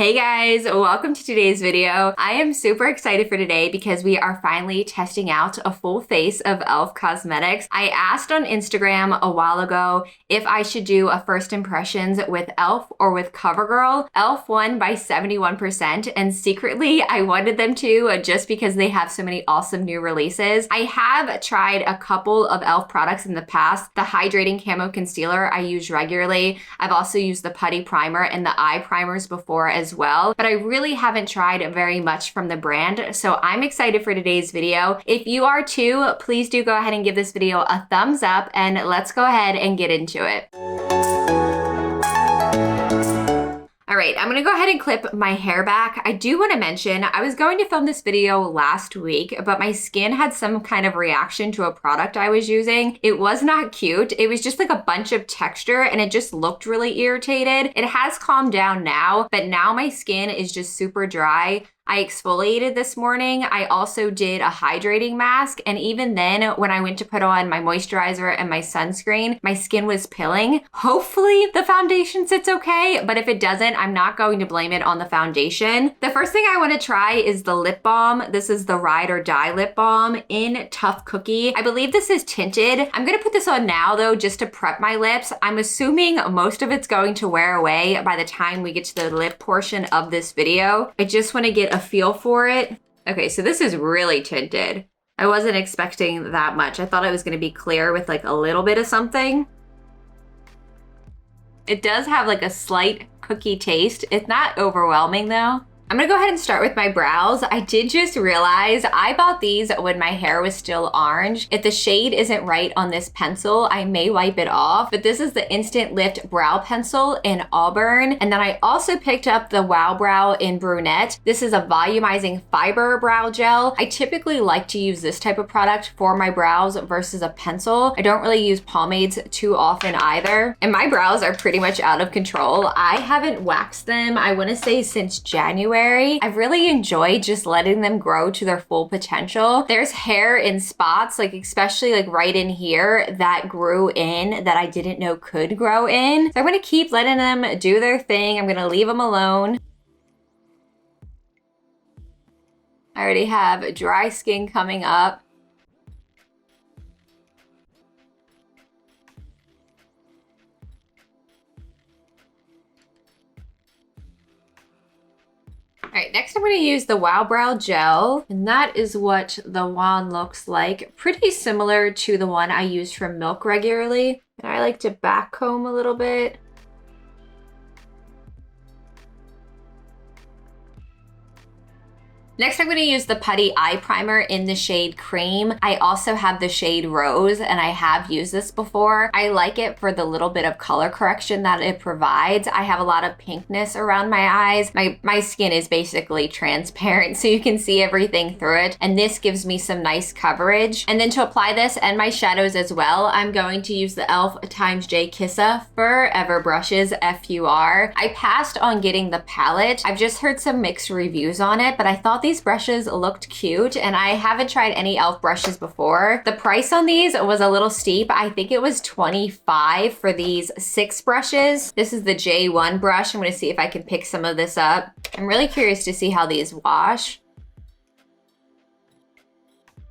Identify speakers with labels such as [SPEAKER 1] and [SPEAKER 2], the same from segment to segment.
[SPEAKER 1] Hey guys, welcome to today's video. I am super excited for today because we are finally testing out a full face of e.l.f. cosmetics. I asked on Instagram a while ago if I should do a first impressions with e.l.f. or with CoverGirl. e.l.f. won by 71%, and secretly I wanted them to just because they have so many awesome new releases. I have tried a couple of e.l.f. products in the past. The Hydrating Camo Concealer I use regularly. I've also used the Putty Primer and the eye primers before as well, but I really haven't tried very much from the brand, so I'm excited for today's video. If you are too, please do go ahead and give this video a thumbs up, and let's go ahead and get into it. All right, I'm gonna go ahead and clip my hair back. I do wanna mention, I was going to film this video last week, but my skin had some kind of reaction to a product I was using. It was not cute. It was just like a bunch of texture and it just looked really irritated. It has calmed down now, but now my skin is just super dry. I exfoliated this morning. I also did a hydrating mask, and even then when I went to put on my moisturizer and my sunscreen, my skin was pilling. Hopefully the foundation sits okay, but if it doesn't, I'm not going to blame it on the foundation. The first thing I want to try is the lip balm. This is the Ride or Die lip balm in Tough Cookie. I believe this is tinted. I'm gonna put this on now though, just to prep my lips. I'm assuming most of it's going to wear away by the time we get to the lip portion of this video. I just want to get a feel for it. Okay, so this is really tinted. I wasn't expecting that much. I thought it was going to be clear with like a little bit of something. It does have like a slight cookie taste. It's not overwhelming though. I'm gonna go ahead and start with my brows. I did just realize I bought these when my hair was still orange. If the shade isn't right on this pencil, I may wipe it off, but this is the Instant Lift Brow Pencil in Auburn. And then I also picked up the Wow Brow in Brunette. This is a volumizing fiber brow gel. I typically like to use this type of product for my brows versus a pencil. I don't really use pomades too often either. And my brows are pretty much out of control. I haven't waxed them, I wanna say since January. I've really enjoyed just letting them grow to their full potential. There's hair in spots, like especially like right in here, that grew in that I didn't know could grow in. So I'm gonna keep letting them do their thing. I'm gonna leave them alone. I already have dry skin coming up. All right, next I'm gonna use the Wow Brow Gel, and that is what the wand looks like. Pretty similar to the one I use from Milk regularly. And I like to back comb a little bit. Next, I'm gonna use the Putty Eye Primer in the shade Cream. I also have the shade Rose, and I have used this before. I like it for the little bit of color correction that it provides. I have a lot of pinkness around my eyes. My skin is basically transparent, so you can see everything through it, and this gives me some nice coverage. And then to apply this and my shadows as well, I'm going to use the e.l.f. x J Kissa Forever Brushes FUR. I passed on getting the palette. I've just heard some mixed reviews on it, but I thought these brushes looked cute, and I haven't tried any e.l.f. brushes before. The price on these was a little steep. I think it was $25 for these 6 brushes. This is the J1 brush. I'm gonna see if I can pick some of this up. I'm really curious to see how these wash.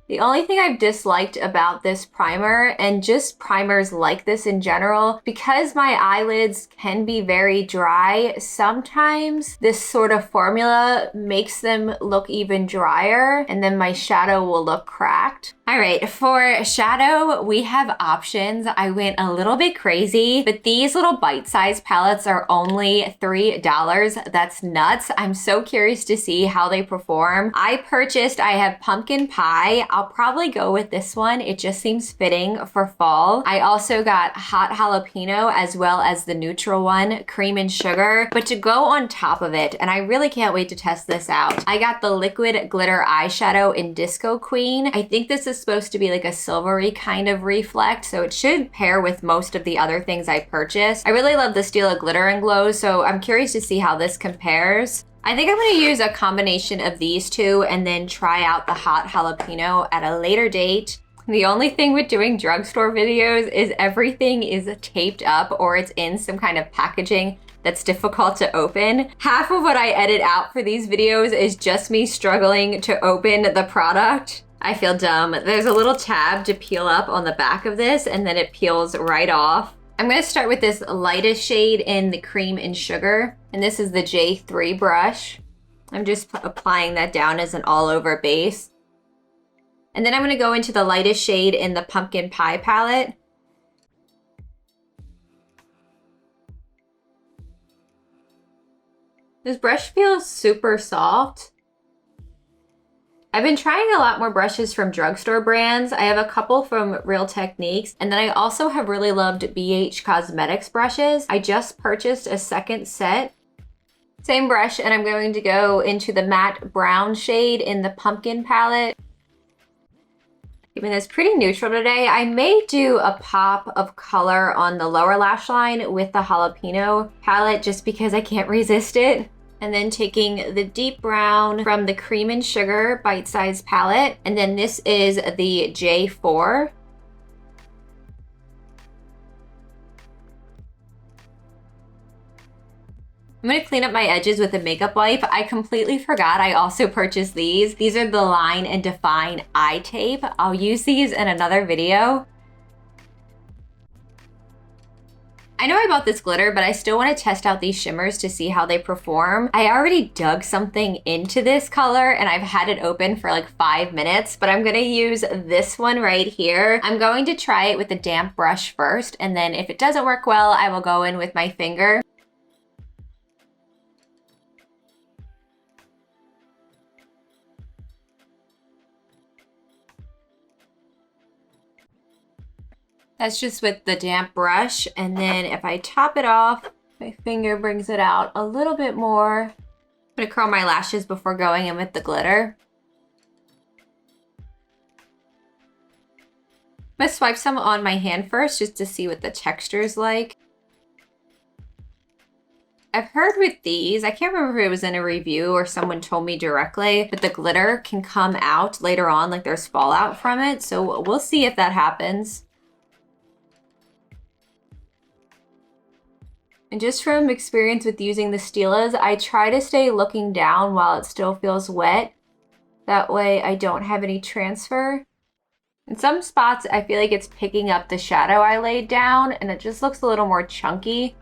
[SPEAKER 1] The only thing I've disliked about this primer, and just primers like this in general, because my eyelids can be very dry, sometimes this sort of formula makes them look even drier, and then my shadow will look cracked. All right, for shadow, we have options. I went a little bit crazy, but these little bite-sized palettes are only $3. That's nuts. I'm so curious to see how they perform. I have Pumpkin Pie. I'll probably go with this one. It just seems fitting for fall. I also got Hot Jalapeno as well as the neutral one, Cream and Sugar. But to go on top of it, and I really can't wait to test this out, I got the Liquid Glitter Eyeshadow in Disco Queen. I think this is supposed to be like a silvery kind of reflect, so it should pair with most of the other things I purchased. I really love the Stila Glitter and Glow, so I'm curious to see how this compares. I think I'm gonna use a combination of these two and then try out the Hot Jalapeno at a later date. The only thing with doing drugstore videos is everything is taped up or it's in some kind of packaging that's difficult to open. Half of what I edit out for these videos is just me struggling to open the product. I feel dumb. There's a little tab to peel up on the back of this, and then it peels right off. I'm gonna start with this lightest shade in the Cream and Sugar, and this is the J3 brush. I'm just applying that down as an all-over base. And then I'm gonna go into the lightest shade in the Pumpkin Pie palette. This brush feels super soft. I've been trying a lot more brushes from drugstore brands. I have a couple from Real Techniques, and then I also have really loved BH Cosmetics brushes. I just purchased a second set. Same brush, and I'm going to go into the matte brown shade in the Pumpkin palette. Keeping this pretty neutral today. I may do a pop of color on the lower lash line with the Jalapeño palette just because I can't resist it. And then taking the deep brown from the Cream and Sugar Bite Size palette. And then this is the J4. I'm gonna clean up my edges with a makeup wipe. I completely forgot I also purchased these. These are the Line and Define eye tape. I'll use these in another video. I know I bought this glitter, but I still want to test out these shimmers to see how they perform. I already dug something into this color and I've had it open for like 5 minutes, but I'm going to use this one right here. I'm going to try it with a damp brush first, and then if it doesn't work well, I will go in with my finger. That's just with the damp brush, and then if I top it off, my finger brings it out a little bit more. I'm gonna curl my lashes before going in with the glitter. I'm gonna swipe some on my hand first just to see what the texture is like. I've heard with these, I can't remember if it was in a review or someone told me directly, but the glitter can come out later on, like there's fallout from it, so we'll see if that happens. And just from experience with using the Stilas, I try to stay looking down while it still feels wet. That way I don't have any transfer. In some spots, I feel like it's picking up the shadow I laid down, and it just looks a little more chunky.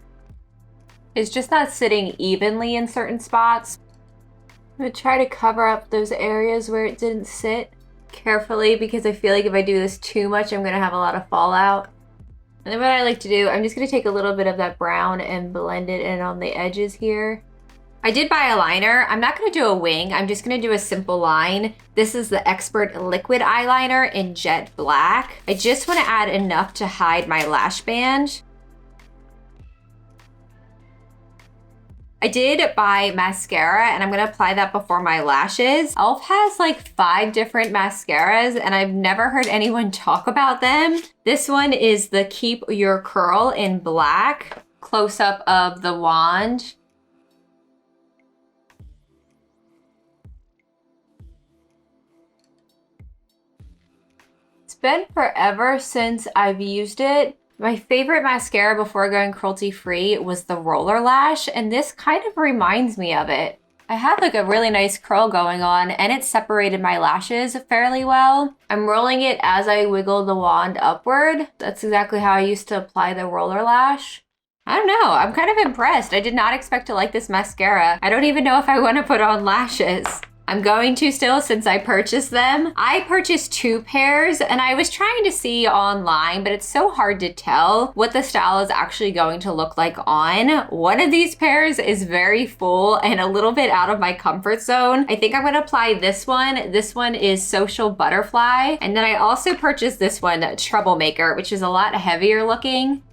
[SPEAKER 1] It's just not sitting evenly in certain spots. I'm gonna try to cover up those areas where it didn't sit carefully, because I feel like if I do this too much, I'm gonna have a lot of fallout. And then what I like to do, I'm just going to take a little bit of that brown and blend it in on the edges here. I did buy a liner. I'm not going to do a wing. I'm just going to do a simple line. This is the Expert Liquid Eyeliner in Jet Black. I just want to add enough to hide my lash band. I did buy mascara, and I'm going to apply that before my lashes. e.l.f. has like 5 different mascaras, and I've never heard anyone talk about them. This one is the Keep Your Curl in Black. Close-up of the wand. It's been forever since I've used it. My favorite mascara before going cruelty-free was the Roller Lash, and this kind of reminds me of it. I had like a really nice curl going on, and it separated my lashes fairly well. I'm rolling it as I wiggle the wand upward. That's exactly how I used to apply the Roller Lash. I don't know, I'm kind of impressed. I did not expect to like this mascara. I don't even know if I want to put on lashes. I'm going to still, since I purchased them. I purchased 2 pairs, and I was trying to see online, but it's so hard to tell what the style is actually going to look like on. One of these pairs is very full and a little bit out of my comfort zone. I think I'm gonna apply this one. This one is Social Butterfly. And then I also purchased this one, Troublemaker, which is a lot heavier looking.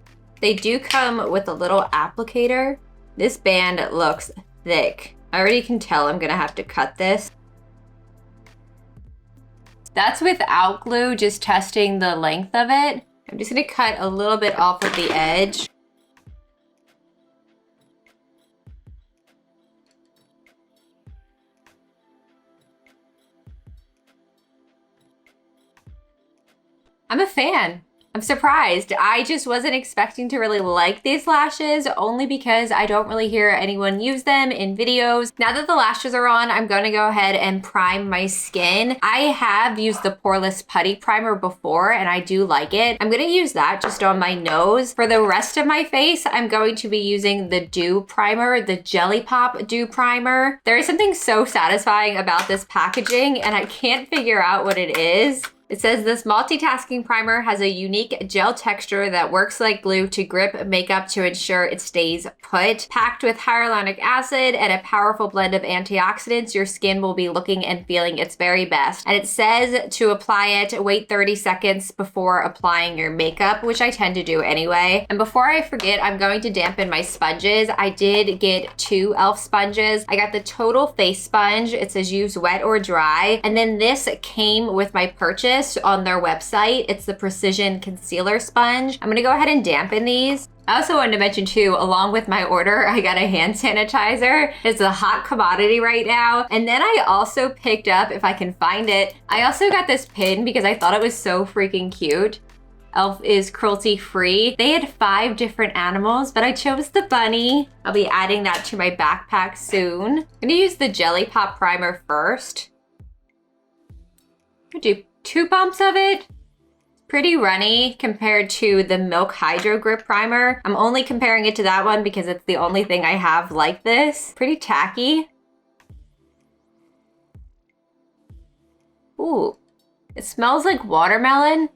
[SPEAKER 1] They do come with a little applicator. This band looks thick. I already can tell I'm gonna have to cut this. That's without glue, just testing the length of it. I'm just gonna cut a little bit off of the edge. I'm a fan. I'm surprised. I just wasn't expecting to really like these lashes, only because I don't really hear anyone use them in videos. Now that the lashes are on, I'm gonna go ahead and prime my skin. I have used the Poreless Putty Primer before, and I do like it. I'm gonna use that just on my nose. For the rest of my face, I'm going to be using the Dew Primer, the Jelly Pop Dew Primer. There is something so satisfying about this packaging, and I can't figure out what it is. It says this multitasking primer has a unique gel texture that works like glue to grip makeup to ensure it stays put. Packed with hyaluronic acid and a powerful blend of antioxidants, your skin will be looking and feeling its very best. And it says to apply it, wait 30 seconds before applying your makeup, which I tend to do anyway. And before I forget, I'm going to dampen my sponges. I did get 2 e.l.f. sponges. I got the Total Face Sponge. It says use wet or dry. And then this came with my purchase on their website. It's the Precision Concealer Sponge. I'm gonna go ahead and dampen these. I also wanted to mention too, along with my order, I got a hand sanitizer. It's a hot commodity right now. And then I also picked up, if I can find it, I also got this pin because I thought it was so freaking cute. e.l.f. is cruelty free. They had 5 different animals, but I chose the bunny. I'll be adding that to my backpack soon. I'm gonna use the Jelly Pop Primer first. I'm gonna do 2 pumps of it. Pretty runny compared to the Milk Hydro Grip Primer. I'm only comparing it to that one because it's the only thing I have like this. Pretty tacky. Ooh, it smells like watermelon,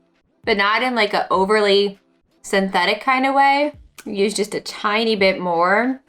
[SPEAKER 1] but not in like an overly synthetic kind of way. Use just a tiny bit more.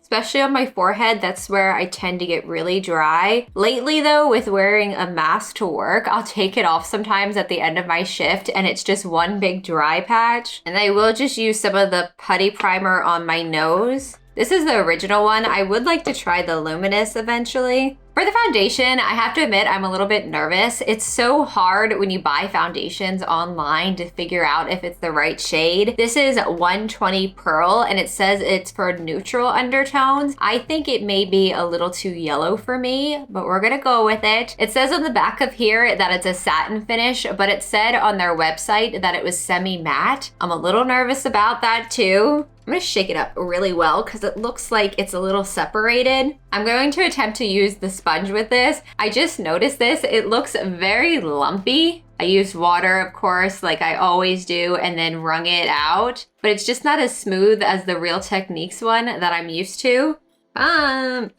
[SPEAKER 1] Especially on my forehead, that's where I tend to get really dry. Lately though, with wearing a mask to work, I'll take it off sometimes at the end of my shift and it's just one big dry patch. And I will just use some of the Putty Primer on my nose. This is the original one. I would like to try the Luminous eventually. For the foundation, I have to admit I'm a little bit nervous. It's so hard when you buy foundations online to figure out if it's the right shade. This is 120 Pearl and it says it's for neutral undertones. I think it may be a little too yellow for me, but we're gonna go with it. It says on the back of here that it's a satin finish, but it said on their website that it was semi-matte. I'm a little nervous about that too. I'm gonna shake it up really well because it looks like it's a little separated. I'm going to attempt to use the sponge with this. I just noticed this, it looks very lumpy. I used water, of course, like I always do, and then wrung it out, but it's just not as smooth as the Real Techniques one that I'm used to. Come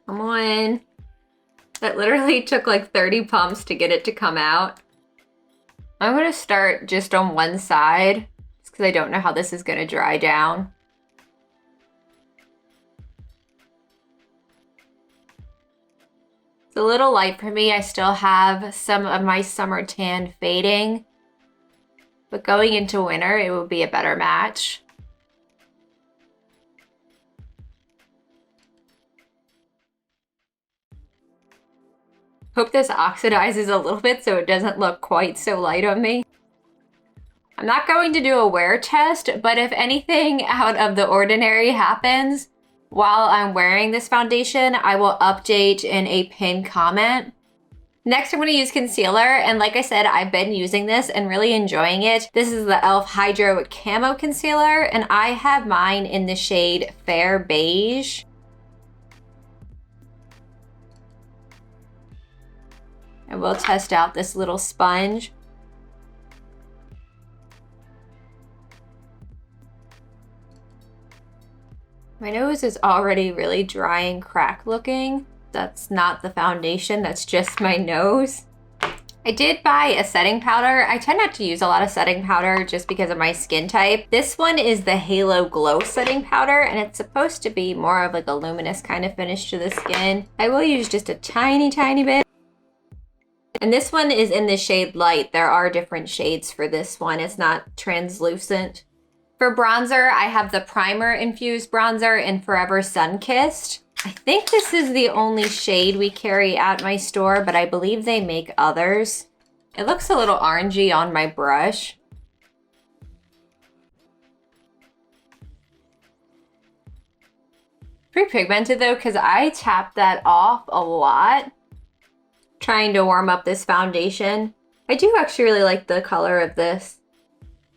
[SPEAKER 1] on. That literally took like 30 pumps to get it to come out. I'm gonna start just on one side, because I don't know how this is gonna dry down. It's a little light for me. I still have some of my summer tan fading, but going into winter, it will be a better match. Hope this oxidizes a little bit so it doesn't look quite so light on me. I'm not going to do a wear test, but if anything out of the ordinary happens while I'm wearing this foundation, I will update in a pinned comment. Next, I'm going to use concealer, and like I said, I've been using this and really enjoying it. This is the e.l.f. Hydro Camo Concealer, and I have mine in the shade Fair Beige. I will test out this little sponge. My nose is already really dry and cracked looking. That's not the foundation, that's just my nose. I did buy a setting powder. I tend not to use a lot of setting powder just because of my skin type. This one is the Halo Glow setting powder, and it's supposed to be more of like a luminous kind of finish to the skin. I will use just a tiny, tiny bit. And this one is in the shade Light. There are different shades for this one. It's not translucent. For bronzer, I have the Primer Infused Bronzer in Forever Sun-Kissed. I think this is the only shade we carry at my store, but I believe they make others. It looks a little orangey on my brush. Pretty pigmented though, because I tapped that off a lot trying to warm up this foundation. I do actually really like the color of this.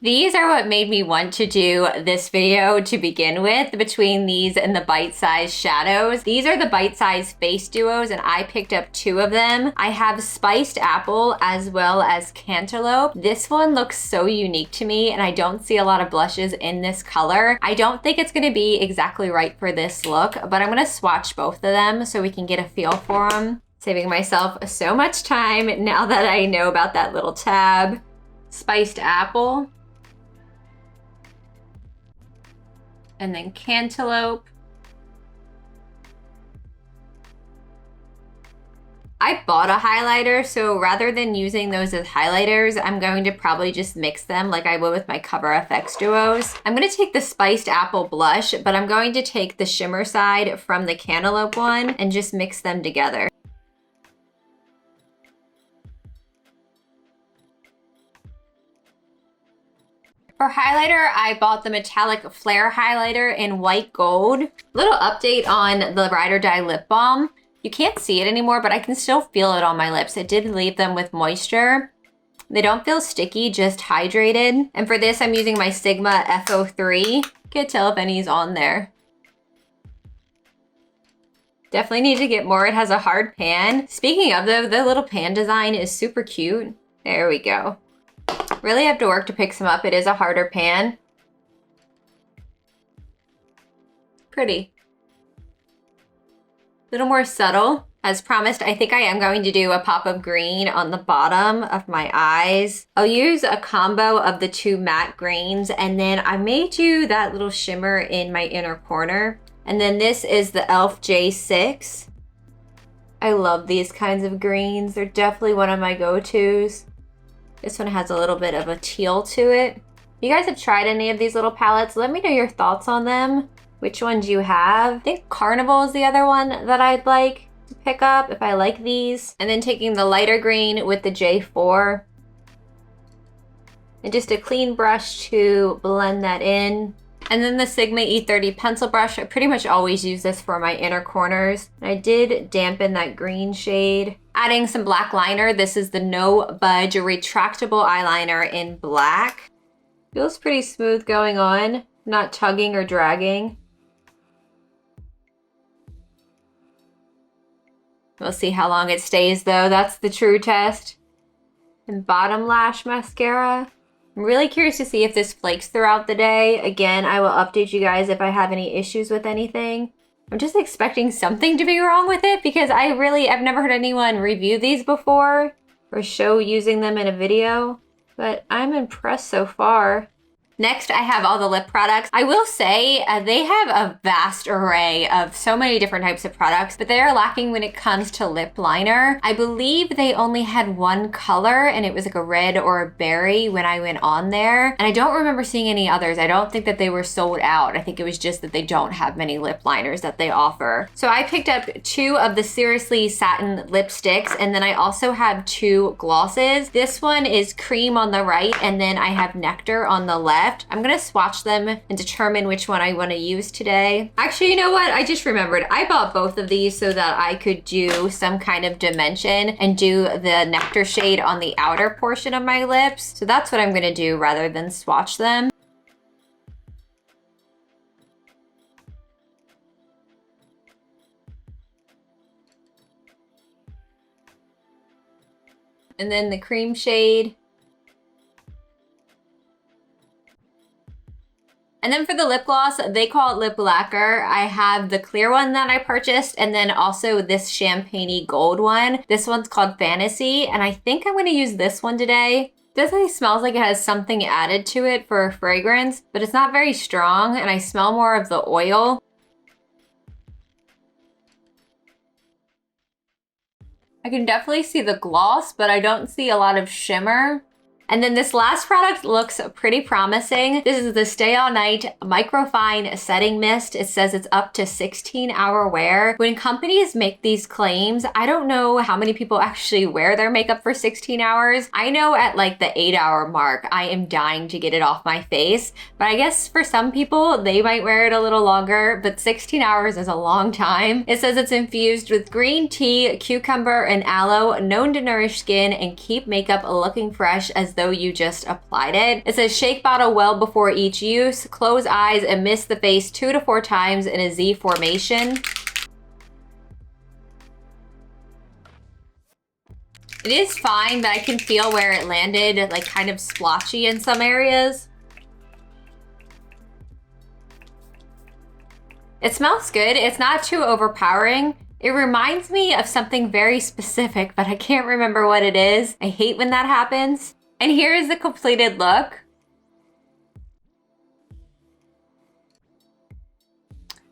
[SPEAKER 1] These are what made me want to do this video to begin with, between these and the bite-sized shadows. These are the bite-sized face duos, and I picked up 2 of them. I have Spiced Apple as well as Cantaloupe. This one looks so unique to me, and I don't see a lot of blushes in this color. I don't think it's gonna be exactly right for this look, but I'm gonna swatch both of them so we can get a feel for them. Saving myself so much time now that I know about that little tab. Spiced Apple. And then Cantaloupe. I bought a highlighter, so rather than using those as highlighters, I'm going to probably just mix them like I would with my Cover FX duos. I'm gonna take the Spiced Apple blush, but I'm going to take the shimmer side from the Cantaloupe one and just mix them together. For highlighter, I bought the Metallic Flare Highlighter in White Gold. Little update on the Ride or Die Lip Balm. You can't see it anymore, but I can still feel it on my lips. It did leave them with moisture. They don't feel sticky, just hydrated. And for this, I'm using my Sigma F03. Can't tell if any's on there. Definitely need to get more. It has a hard pan. Speaking of though, the little pan design is super cute. There we go. Really have to work to pick some up. It is a harder pan. Pretty. A little more subtle. As promised, I think I am going to do a pop of green on the bottom of my eyes. I'll use a combo of the 2 matte greens, and then I may do that little shimmer in my inner corner. And then this is the e.l.f. J6. I love these kinds of greens. They're definitely one of my go-tos. This one has a little bit of a teal to it. If you guys have tried any of these little palettes, let me know your thoughts on them. Which ones you have. I think Carnival is the other one that I'd like to pick up if I like these. And then taking the lighter green with the J4. And just a clean brush to blend that in. And then the Sigma E30 pencil brush. I pretty much always use this for my inner corners. I did dampen that green shade. Adding some black liner. This is the No Budge Retractable Eyeliner in black. Feels pretty smooth going on. Not tugging or dragging. We'll see how long it stays though. That's the true test. And bottom lash mascara. I'm really curious to see if this flakes throughout the day. Again, I will update you guys if I have any issues with anything. I'm just expecting something to be wrong with it because I've never heard anyone review these before or show using them in a video, but I'm impressed so far. Next, I have all the lip products. I will say they have a vast array of so many different types of products, but they are lacking when it comes to lip liner. I believe they only had 1 color and it was like a red or a berry when I went on there. And I don't remember seeing any others. I don't think that they were sold out. I think it was just that they don't have many lip liners that they offer. So I picked up 2 of the Seriously Satin lipsticks, and then I also have 2 glosses. This one is cream on the right, and then I have nectar on the left. I'm gonna swatch them and determine which one I wanna use today. Actually, you know what? I just remembered. I bought both of these so that I could do some kind of dimension and do the nectar shade on the outer portion of my lips. So that's what I'm gonna do rather than swatch them. And then the cream shade. And then for the lip gloss, they call it lip lacquer. I have the clear one that I purchased, and then also this champagne-y gold one. This one's called Fantasy, and I think I'm gonna use this one today. Definitely smells like it has something added to it for fragrance, but it's not very strong, and I smell more of the oil. I can definitely see the gloss, but I don't see a lot of shimmer. And then this last product looks pretty promising. This is the Stay All Night Microfine Setting Mist. It says it's up to 16-hour wear. When companies make these claims, I don't know how many people actually wear their makeup for 16 hours. I know at like the 8-hour mark, I am dying to get it off my face. But I guess for some people, they might wear it a little longer, but 16 hours is a long time. It says it's infused with green tea, cucumber, and aloe, known to nourish skin and keep makeup looking fresh as though you just applied it. It says shake bottle well before each use, close eyes and mist the face 2 to 4 times in a Z formation. It is fine, but I can feel where it landed, like kind of splotchy in some areas. It smells good. It's not too overpowering. It reminds me of something very specific, but I can't remember what it is. I hate when that happens. And here is the completed look.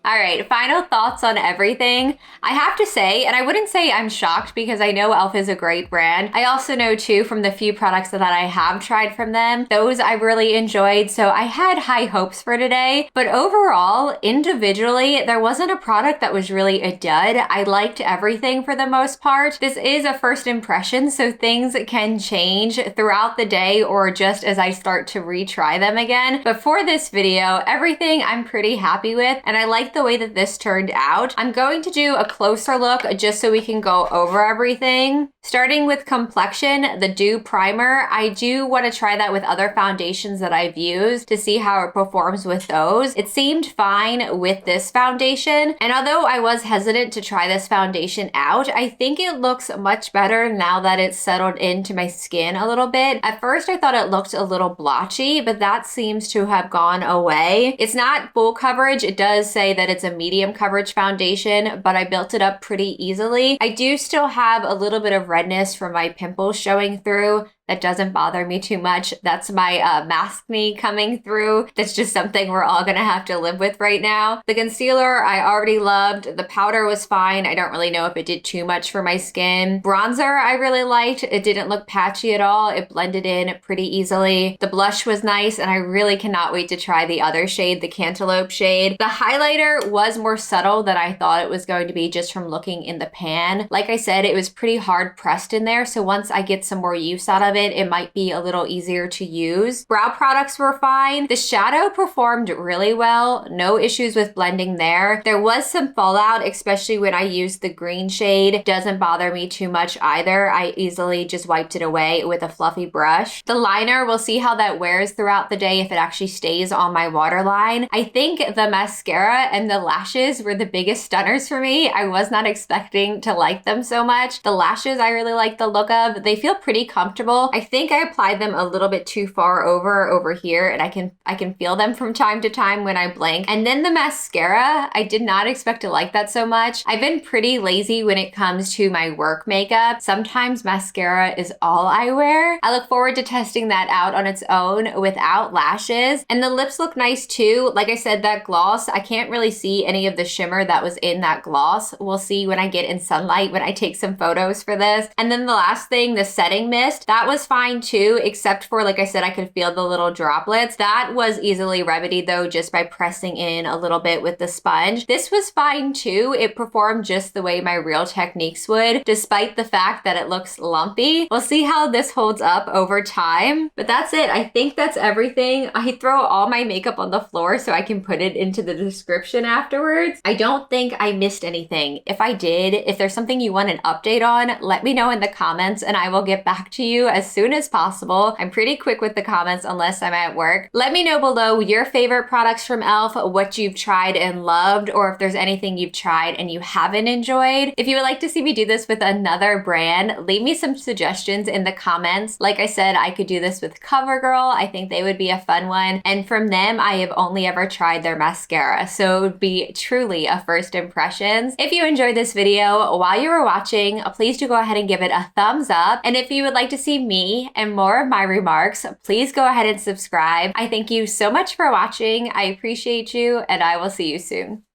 [SPEAKER 1] All right, final thoughts on everything. I have to say, and I wouldn't say I'm shocked because I know e.l.f. is a great brand. I also know too from the few products that I have tried from them, those I really enjoyed. So I had high hopes for today, but overall, individually, there wasn't a product that was really a dud. I liked everything for the most part. This is a first impression, so things can change throughout the day or just as I start to retry them again. But for this video, everything I'm pretty happy with, and I like the way that this turned out. I'm going to do a closer look just so we can go over everything. Starting with complexion, the Dew Primer. I do want to try that with other foundations that I've used to see how it performs with those. It seemed fine with this foundation, and although I was hesitant to try this foundation out, I think it looks much better now that it's settled into my skin a little bit. At first, I thought it looked a little blotchy, but that seems to have gone away. It's not full coverage. It does say that it's a medium coverage foundation, but I built it up pretty easily. I do still have a little bit of redness from my pimples showing through. That doesn't bother me too much. That's my maskne coming through. That's just something we're all gonna have to live with right now. The concealer I already loved. The powder was fine. I don't really know if it did too much for my skin. Bronzer I really liked. It didn't look patchy at all. It blended in pretty easily. The blush was nice, and I really cannot wait to try the other shade, the Cantaloupe shade. The highlighter was more subtle than I thought it was going to be just from looking in the pan. Like I said, it was pretty hard pressed in there, so once I get some more use out of it might be a little easier to use. Brow products were fine. The shadow performed really well. No issues with blending there. There was some fallout, especially when I used the green shade. Doesn't bother me too much either. I easily just wiped it away with a fluffy brush. The liner, we'll see how that wears throughout the day if it actually stays on my waterline. I think the mascara and the lashes were the biggest stunners for me. I was not expecting to like them so much. The lashes I really like the look of. They feel pretty comfortable. I think I applied them a little bit too far over here, and I can feel them from time to time when I blink. And then the mascara, I did not expect to like that so much. I've been pretty lazy when it comes to my work makeup. Sometimes mascara is all I wear. I look forward to testing that out on its own without lashes. And the lips look nice too. Like I said, that gloss, I can't really see any of the shimmer that was in that gloss. We'll see when I get in sunlight, when I take some photos for this. And then the last thing, the setting mist, that was fine too, except for, like I said, I could feel the little droplets. That was easily remedied though, just by pressing in a little bit with the sponge. This was fine too. It performed just the way my Real Techniques would, despite the fact that it looks lumpy. We'll see how this holds up over time, but that's it. I think that's everything. I throw all my makeup on the floor so I can put it into the description afterwards. I don't think I missed anything. If I did, if there's something you want an update on, let me know in the comments and I will get back to you as soon as possible. I'm pretty quick with the comments unless I'm at work. Let me know below your favorite products from e.l.f., what you've tried and loved, or if there's anything you've tried and you haven't enjoyed. If you would like to see me do this with another brand, leave me some suggestions in the comments. Like I said, I could do this with CoverGirl. I think they would be a fun one. And from them, I have only ever tried their mascara, so it would be truly a first impressions. If you enjoyed this video while you were watching, please do go ahead and give it a thumbs up. And if you would like to see me and more of my remarks, please go ahead and subscribe. I thank you so much for watching. I appreciate you, and I will see you soon.